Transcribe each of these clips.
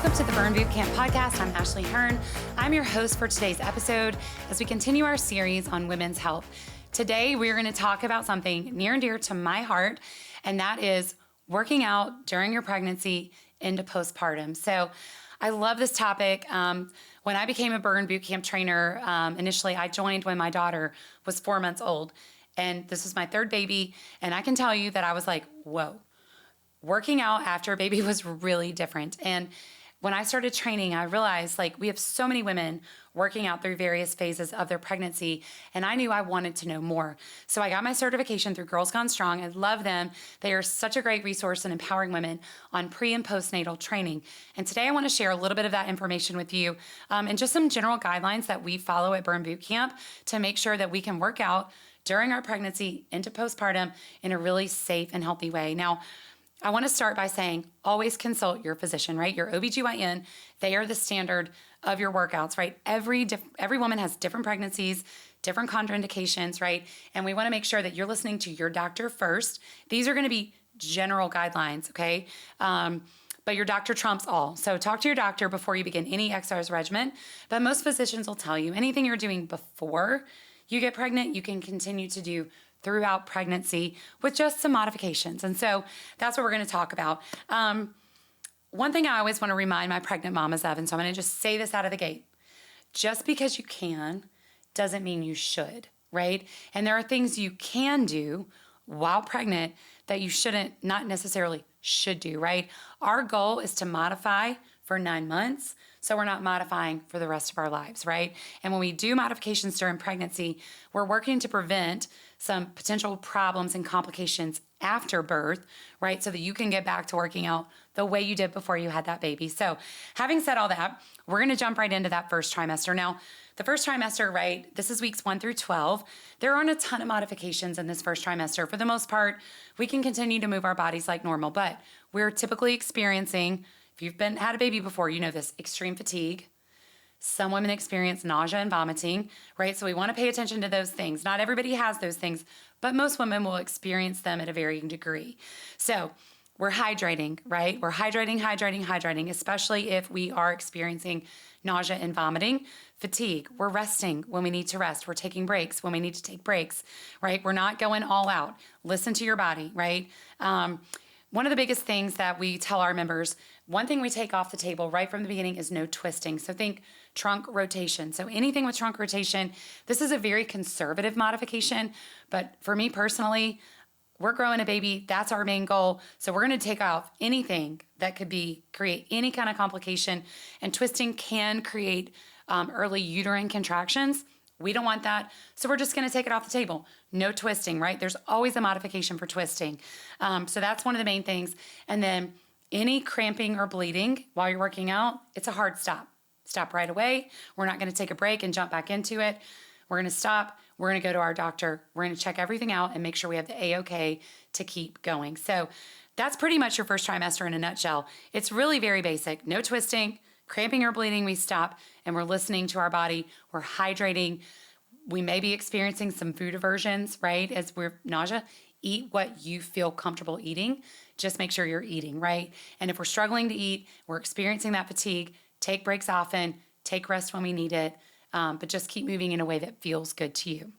Welcome to the Burn Boot Camp podcast. I'm Ashley Hearn. I'm your host for today's episode as we continue our series on women's health. Today, we're going to talk about something near and dear to my heart, and that is working out during your pregnancy into postpartum. So I love this topic. When I became a Burn Boot Camp trainer, initially I joined when my daughter was 4 months old, and this was my third baby, and I can tell you that I was like, whoa. Working out after a baby was really different. And when I started training, I realized we have so many women working out through various phases of their pregnancy, and I knew I wanted to know more. So I got my certification through Girls Gone Strong. I love them. They are such a great resource in empowering women on pre and postnatal training. And today I want to share a little bit of that information with you and just some general guidelines that we follow at Burn Boot Camp to make sure that we can work out during our pregnancy into postpartum in a really safe and healthy way. Now, I want to start by saying always consult your physician, right? Your OBGYN, they are the standard of your workouts, right? Every woman has different pregnancies, different contraindications, right? And we want to make sure that you're listening to your doctor first. These are going to be general guidelines, okay? But your doctor trumps all. So talk to your doctor before you begin any exercise regimen. But most physicians will tell you anything you're doing before you get pregnant, you can continue to do throughout pregnancy with just some modifications. And so that's what we're going to talk about. One thing I always want to remind my pregnant mamas of, and so I'm going to just say this out of the gate. Just because you can doesn't mean you should, right? And there are things you can do while pregnant that you not necessarily should do, right? Our goal is to modify for 9 months, so we're not modifying for the rest of our lives, right? And when we do modifications during pregnancy, we're working to prevent some potential problems and complications after birth, right? So that you can get back to working out the way you did before you had that baby. So having said all that, we're going to jump right into that first trimester. Now, the first trimester, right, this is weeks 1 through 12. There aren't a ton of modifications in this first trimester. For the most part, we can continue to move our bodies like normal, but we're typically experiencing, if you've had a baby before, you know this, extreme fatigue. Some women experience nausea and vomiting, right? So we want to pay attention to those things. Not everybody has those things, but most women will experience them at a varying degree. So we're hydrating, right? We're hydrating, especially if we are experiencing nausea and vomiting. Fatigue, we're resting when we need to rest. We're taking breaks when we need to take breaks, right? We're not going all out. Listen to your body, right? One of the biggest things that we tell our members, one thing we take off the table right from the beginning is no twisting. So think trunk rotation. So anything with trunk rotation, this is a very conservative modification. But for me personally, we're growing a baby. That's our main goal. So we're going to take off anything that could create any kind of complication. And twisting can create early uterine contractions. We don't want that. So we're just going to take it off the table. No twisting, right? There's always a modification for twisting. So that's one of the main things. And then any cramping or bleeding while you're working out, it's a hard stop. Stop right away. We're not going to take a break and jump back into it. We're going to stop. We're going to go to our doctor. We're going to check everything out and make sure we have the A-OK to keep going. So that's pretty much your first trimester in a nutshell. It's really very basic. No twisting. Cramping or bleeding, we stop, and we're listening to our body. We're hydrating. We may be experiencing some food aversions, right? As we're nausea, eat what you feel comfortable eating. Just make sure you're eating, right? And if we're struggling to eat, we're experiencing that fatigue, take breaks often, take rest when we need it, but just keep moving in a way that feels good to you.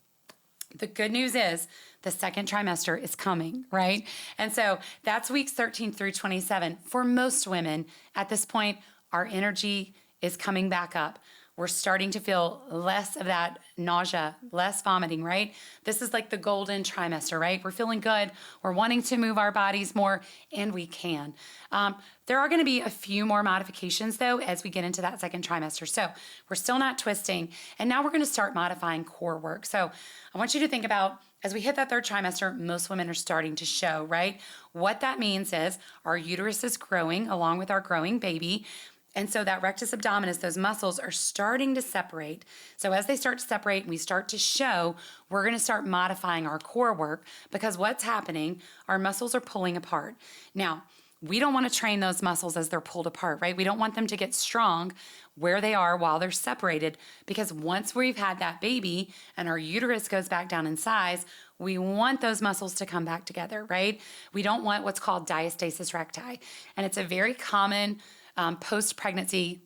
The good news is the second trimester is coming, right? And so that's weeks 13 through 27. For most women at this point, our energy is coming back up. We're starting to feel less of that nausea, less vomiting, right? This is like the golden trimester, right? We're feeling good. We're wanting to move our bodies more, and we can. There are going to be a few more modifications, though, as we get into that second trimester. So we're still not twisting, and now we're going to start modifying core work. So I want you to think about, as we hit that third trimester, most women are starting to show, right? What that means is our uterus is growing along with our growing baby. And so that rectus abdominis, those muscles are starting to separate. So as they start to separate and we start to show, we're going to start modifying our core work because what's happening, our muscles are pulling apart. Now, we don't want to train those muscles as they're pulled apart, right? We don't want them to get strong where they are while they're separated because once we've had that baby and our uterus goes back down in size, we want those muscles to come back together, right? We don't want what's called diastasis recti. And it's a very common post-pregnancy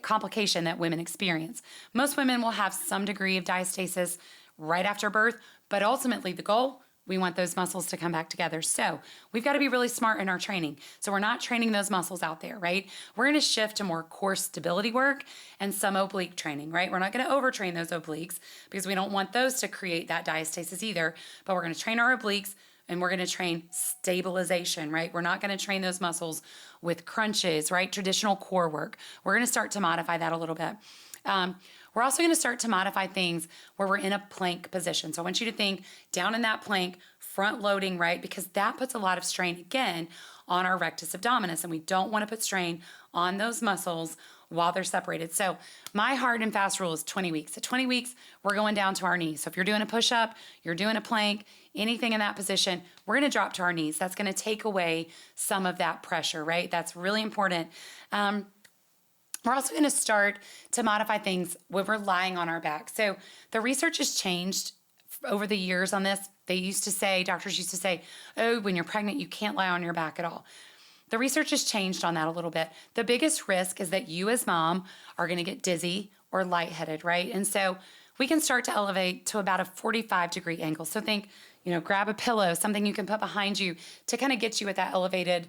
complication that women experience. Most women will have some degree of diastasis right after birth, but ultimately the goal, we want those muscles to come back together. So we've got to be really smart in our training. So we're not training those muscles out there, right? We're going to shift to more core stability work and some oblique training, right? We're not going to overtrain those obliques because we don't want those to create that diastasis either, but we're going to train our obliques and we're going to train stabilization, right? We're not going to train those muscles with crunches, right? Traditional core work. We're going to start to modify that a little bit. We're also going to start to modify things where we're in a plank position. So I want you to think down in that plank, front loading, right? Because that puts a lot of strain, again, on our rectus abdominis, and we don't want to put strain on those muscles while they're separated. So my hard and fast rule is 20 weeks. At 20 weeks, we're going down to our knees. So if you're doing a push-up, you're doing a plank, anything in that position, we're going to drop to our knees. That's going to take away some of that pressure, right? That's really important. We're also going to start to modify things when we're lying on our back. So the research has changed over the years on this. Doctors used to say, oh, when you're pregnant, you can't lie on your back at all. The research has changed on that a little bit. The biggest risk is that you as mom are going to get dizzy or lightheaded, right? And so we can start to elevate to about a 45-degree angle. So think, grab a pillow, something you can put behind you to kind of get you at that elevated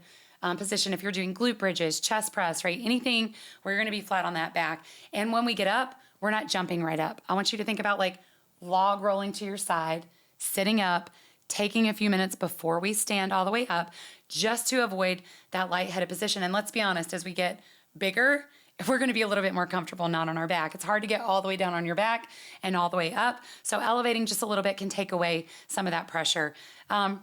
position. If you're doing glute bridges, chest press, right? Anything where you're going to be flat on that back. And when we get up, we're not jumping right up. I want you to think about like log rolling to your side, sitting up, taking a few minutes before we stand all the way up, just to avoid that lightheaded position. And let's be honest, as we get bigger, we're going to be a little bit more comfortable not on our back. It's hard to get all the way down on your back and all the way up. So elevating just a little bit can take away some of that pressure. I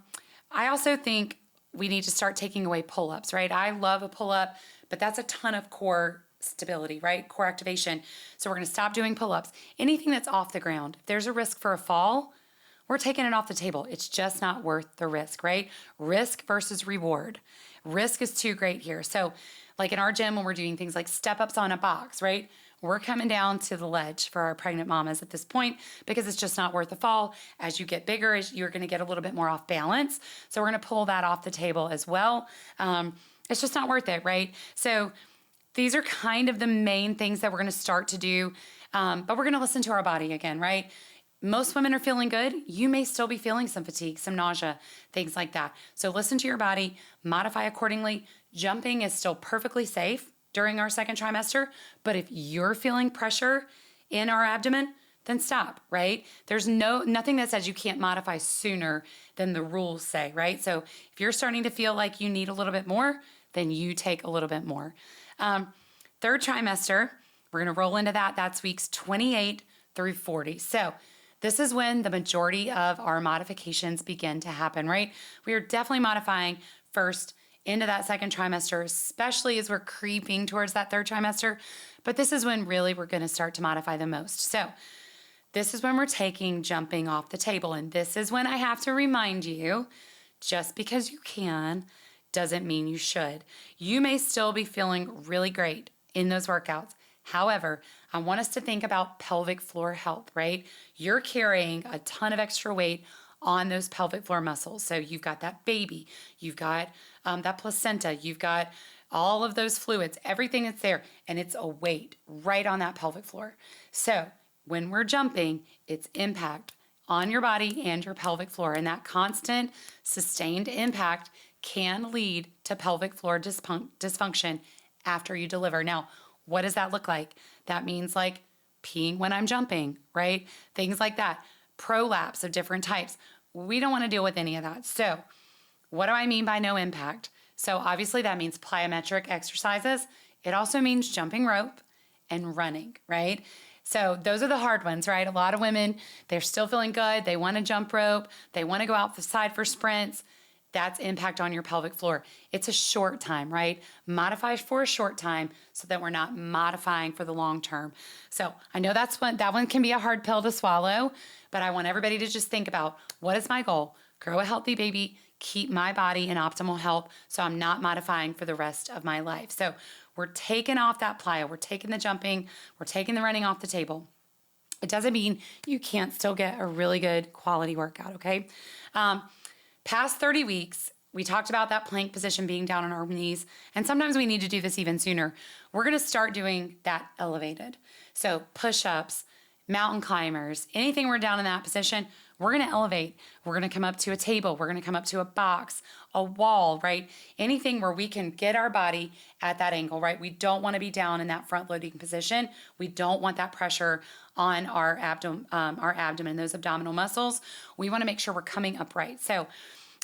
also think we need to start taking away pull-ups, right? I love a pull-up, but that's a ton of core stability, right? Core activation. So we're going to stop doing pull-ups. Anything that's off the ground, if there's a risk for a fall, we're taking it off the table. It's just not worth the risk, right? Risk versus reward. Risk is too great here. So like in our gym, when we're doing things like step-ups on a box, right? We're coming down to the ledge for our pregnant mamas at this point because it's just not worth the fall. As you get bigger, you're going to get a little bit more off balance. So we're going to pull that off the table as well. It's just not worth it, right? So these are kind of the main things that we're going to start to do. But we're going to listen to our body again, right? Most women are feeling good. You may still be feeling some fatigue, some nausea, things like that. So listen to your body, modify accordingly. Jumping is still perfectly safe during our second trimester, but if you're feeling pressure in our abdomen, then stop, right? There's nothing that says you can't modify sooner than the rules say, right? So if you're starting to feel like you need a little bit more, then you take a little bit more. Third trimester, we're gonna roll into that. That's weeks 28 through 40. So this is when the majority of our modifications begin to happen, right? We are definitely modifying first into that second trimester, especially as we're creeping towards that third trimester. But this is when really we're going to start to modify the most. So this is when we're taking jumping off the table. And this is when I have to remind you, just because you can doesn't mean you should. You may still be feeling really great in those workouts. However, I want us to think about pelvic floor health, right? You're carrying a ton of extra weight on those pelvic floor muscles. So you've got that baby, you've got that placenta, you've got all of those fluids, everything that's there, and it's a weight right on that pelvic floor. So when we're jumping, it's impact on your body and your pelvic floor, and that constant sustained impact can lead to pelvic floor dysfunction after you deliver. Now, what does that look like? That means like peeing when I'm jumping, right? Things like that. Prolapse of different types. We don't want to deal with any of that. So what do I mean by no impact? So obviously that means plyometric exercises. It also means jumping rope and running, right? So those are the hard ones, right? A lot of women, they're still feeling good. They want to jump rope. They want to go out the side for sprints. That's impact on your pelvic floor. It's a short time, right? Modify for a short time so that we're not modifying for the long term. So I know that one can be a hard pill to swallow, but I want everybody to just think about, what is my goal? Grow a healthy baby, keep my body in optimal health so I'm not modifying for the rest of my life. So we're taking off that plyo, we're taking the jumping, we're taking the running off the table. It doesn't mean you can't still get a really good quality workout, okay? Past 30 weeks, we talked about that plank position being down on our knees, and sometimes we need to do this even sooner. We're going to start doing that elevated. So push-ups, mountain climbers, anything we're down in that position, we're going to elevate. We're going to come up to a table. We're going to come up to a box, a wall, right? Anything where we can get our body at that angle, right? We don't want to be down in that front loading position. We don't want that pressure on our abdomen, those abdominal muscles. We want to make sure we're coming upright. So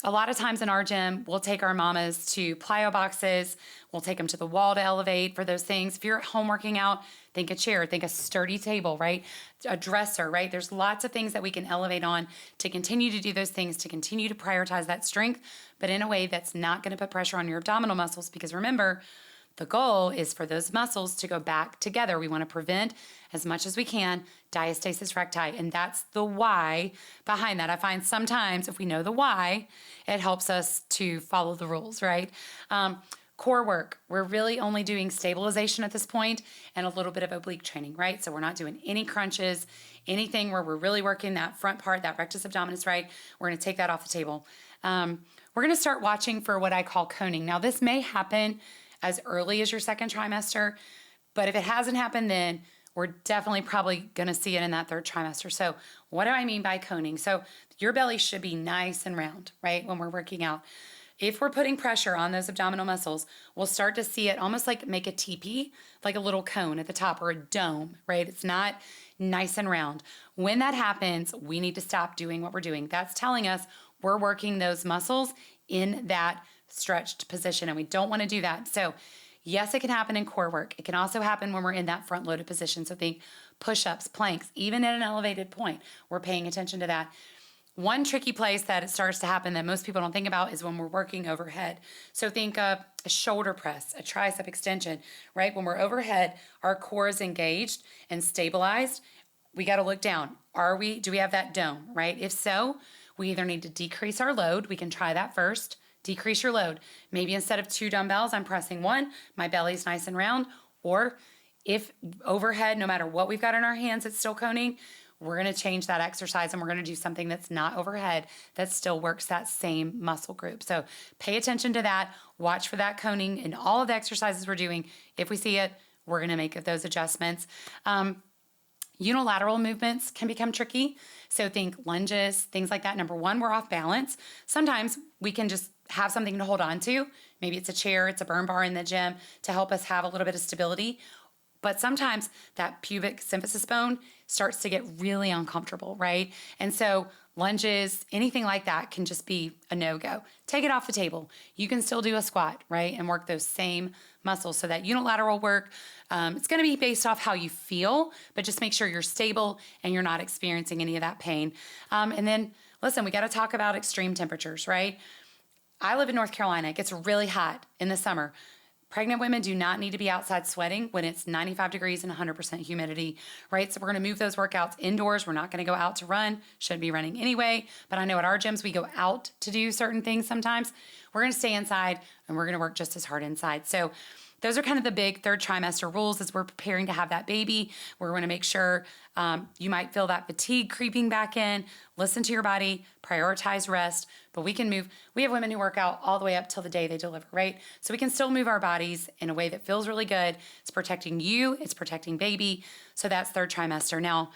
a lot of times in our gym, we'll take our mamas to plyo boxes. We'll take them to the wall to elevate for those things. If you're at home working out, think a chair, think a sturdy table, right? A dresser, right? There's lots of things that we can elevate on to continue to do those things, to continue to prioritize that strength, but in a way that's not going to put pressure on your abdominal muscles, because remember, the goal is for those muscles to go back together. We want to prevent, as much as we can, diastasis recti, and that's the why behind that. I find sometimes if we know the why, it helps us to follow the rules, right? Core work, we're really only doing stabilization at this point and a little bit of oblique training, right? So we're not doing any crunches, anything where we're really working that front part, that rectus abdominis, right? We're going to take that off the table. We're going to start watching for what I call coning. Now, this may happen as early as your second trimester, but if it hasn't happened then, we're definitely probably going to see it in that third trimester. So what do I mean by coning? So your belly should be nice and round, right, when we're working out. If we're putting pressure on those abdominal muscles, we'll start to see it almost like make a teepee, like a little cone at the top or a dome, right? It's not nice and round. When that happens, we need to stop doing what we're doing. That's telling us we're working those muscles in that stretched position, and we don't want to do that. So yes, it can happen in core work. It can also happen when we're in that front loaded position. So think push-ups, planks, even at an elevated point, we're paying attention to that. One tricky place that it starts to happen that most people don't think about is when we're working overhead. So think a shoulder press, a tricep extension, right? When we're overhead, our core is engaged and stabilized. We got to look down. Do we have that dome, right? If so, we either need to decrease our load. We can try that first. Decrease your load. Maybe instead of 2 dumbbells, I'm pressing 1. My belly's nice and round. Or if overhead, no matter what we've got in our hands, it's still coning, we're going to change that exercise and we're going to do something that's not overhead that still works that same muscle group. So pay attention to that. Watch for that coning in all of the exercises we're doing. If we see it, we're going to make those adjustments. Unilateral movements can become tricky. So think lunges, things like that. Number one, we're off balance. Sometimes we can just have something to hold on to. Maybe it's a chair, it's a burn bar in the gym to help us have a little bit of stability. But sometimes that pubic symphysis bone starts to get really uncomfortable, right? And so lunges, anything like that can just be a no-go. Take it off the table. You can still do a squat, right? And work those same muscles. So that unilateral work, it's going to be based off how you feel, but just make sure you're stable and you're not experiencing any of that pain. And then, listen, we got to talk about extreme temperatures, right? I live in North Carolina. It gets really hot in the summer. Pregnant women do not need to be outside sweating when it's 95 degrees and 100% humidity, right? So we're going to move those workouts indoors. We're not going to go out to run. Shouldn't be running anyway. But I know at our gyms, we go out to do certain things sometimes. We're going to stay inside and we're going to work just as hard inside. So those are kind of the big third trimester rules as we're preparing to have that baby. We're going to make sure you might feel that fatigue creeping back in. Listen to your body, prioritize rest, but we can move. We have women who work out all the way up till the day they deliver, right? So we can still move our bodies in a way that feels really good. It's protecting you, it's protecting baby. So that's third trimester. Now,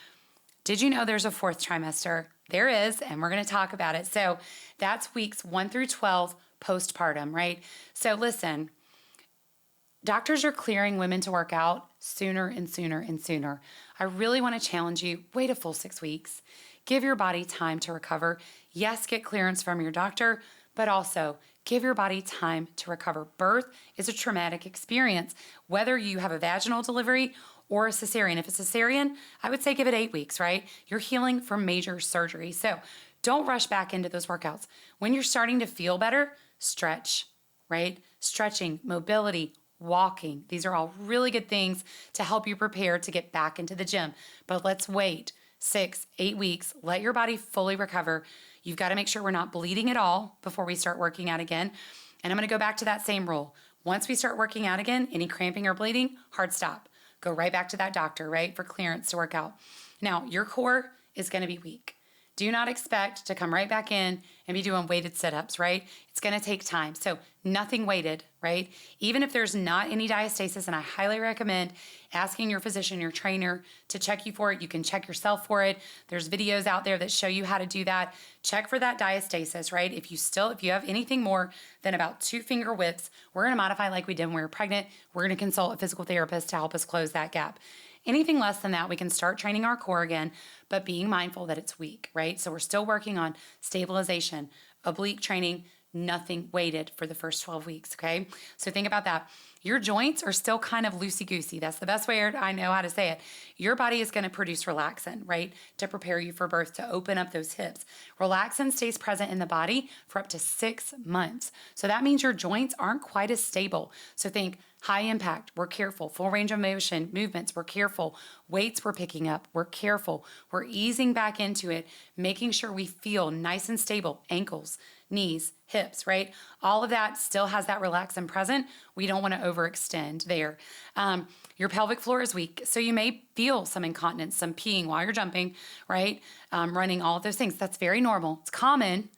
did you know there's a fourth trimester? There is, and we're going to talk about it. So that's weeks 1 through 12 postpartum, right? So listen, doctors are clearing women to work out sooner and sooner and sooner. I really want to challenge you, wait a full 6 weeks. Give your body time to recover. Yes, get clearance from your doctor, but also give your body time to recover. Birth is a traumatic experience, whether you have a vaginal delivery or a cesarean. If it's cesarean, I would say give it 8 weeks, right? You're healing from major surgery. So don't rush back into those workouts. When you're starting to feel better, stretch, right? Stretching, mobility, walking. These are all really good things to help you prepare to get back into the gym. But let's wait 6, 8 weeks. Let your body fully recover. You've got to make sure we're not bleeding at all before we start working out again. And I'm going to go back to that same rule. Once we start working out again, any cramping or bleeding, hard stop. Go right back to that doctor, right, for clearance to work out. Now, your core is going to be weak. Do not expect to come right back in and be doing weighted sit-ups, right? It's going to take time. So nothing weighted, right? Even if there's not any diastasis, and I highly recommend asking your physician, your trainer to check you for it. You can check yourself for it. There's videos out there that show you how to do that. Check for that diastasis, right? If you have anything more than about 2 finger widths, we're going to modify like we did when we were pregnant. We're going to consult a physical therapist to help us close that gap. Anything less than that, we can start training our core again, but being mindful that it's weak, right? So we're still working on stabilization, oblique training, nothing weighted for the first 12 weeks, okay? So think about that. Your joints are still kind of loosey-goosey. That's the best way I know how to say it. Your body is going to produce relaxin, right, to prepare you for birth, to open up those hips. Relaxin stays present in the body for up to 6 months. So that means your joints aren't quite as stable. So think high impact, we're careful. Full range of motion, movements, we're careful. Weights we're picking up, we're careful. We're easing back into it, making sure we feel nice and stable. Ankles, knees, hips, right? All of that still has that relaxin present. We don't want to overextend there. Your pelvic floor is weak, so you may feel some incontinence, some peeing while you're jumping, right? Running, all of those things. That's very normal. It's common,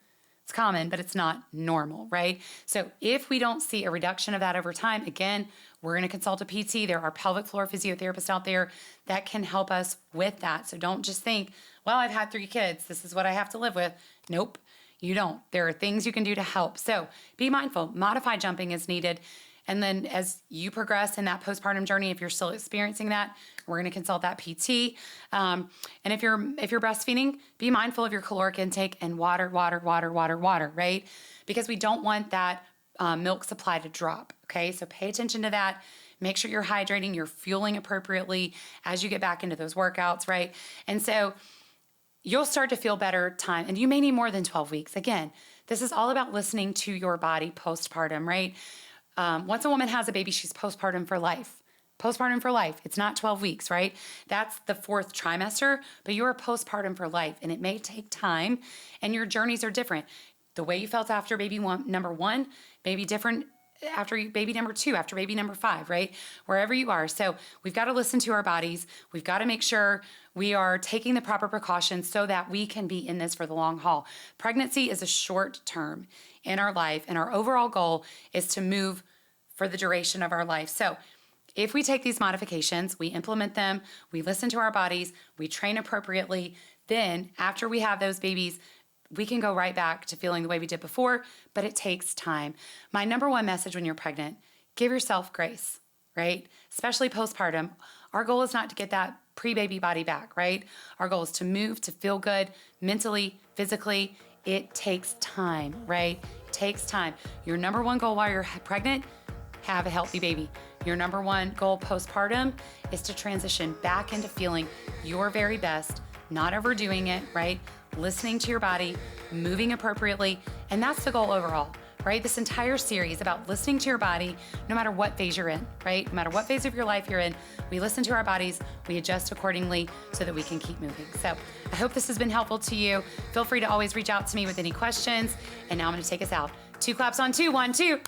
but it's not normal, right? So if we don't see a reduction of that over time, again, we're going to consult a PT. There are pelvic floor physiotherapists out there that can help us with that. So don't just think, well, I've had 3 kids. This is what I have to live with. Nope, you don't. There are things you can do to help. So be mindful. Modify jumping as needed. And then as you progress in that postpartum journey, if you're still experiencing that, we're going to consult that PT. And if you're breastfeeding, be mindful of your caloric intake and water, right? Because we don't want that milk supply to drop, okay? So pay attention to that. Make sure you're hydrating, you're fueling appropriately as you get back into those workouts, right? And so you'll start to feel better time, and you may need more than 12 weeks. Again, this is all about listening to your body postpartum, right? Once a woman has a baby, she's postpartum for life. Postpartum for life. It's not 12 weeks, right? That's the 4th trimester, but you're postpartum for life, and it may take time, and your journeys are different. The way you felt after baby number 1 may be different after baby number 2, after baby number 5, right? Wherever you are. So we've got to listen to our bodies. We've got to make sure we are taking the proper precautions so that we can be in this for the long haul. Pregnancy is a short term in our life, and our overall goal is to move for the duration of our life. So if we take these modifications, we implement them, we listen to our bodies, we train appropriately, then after we have those babies, we can go right back to feeling the way we did before, but it takes time. My number 1 message when you're pregnant, give yourself grace, right? Especially postpartum. Our goal is not to get that pre-baby body back, right? Our goal is to move, to feel good mentally, physically. It takes time, right? It takes time. Your number 1 goal while you're pregnant, have a healthy baby. Your number 1 goal postpartum is to transition back into feeling your very best, not overdoing it, right? Listening to your body, moving appropriately, and that's the goal overall, right? This entire series about listening to your body, no matter what phase you're in, right? No matter what phase of your life you're in, we listen to our bodies, we adjust accordingly so that we can keep moving. So I hope this has been helpful to you. Feel free to always reach out to me with any questions. And now I'm going to take us out. 2 claps on 2, 1, 2.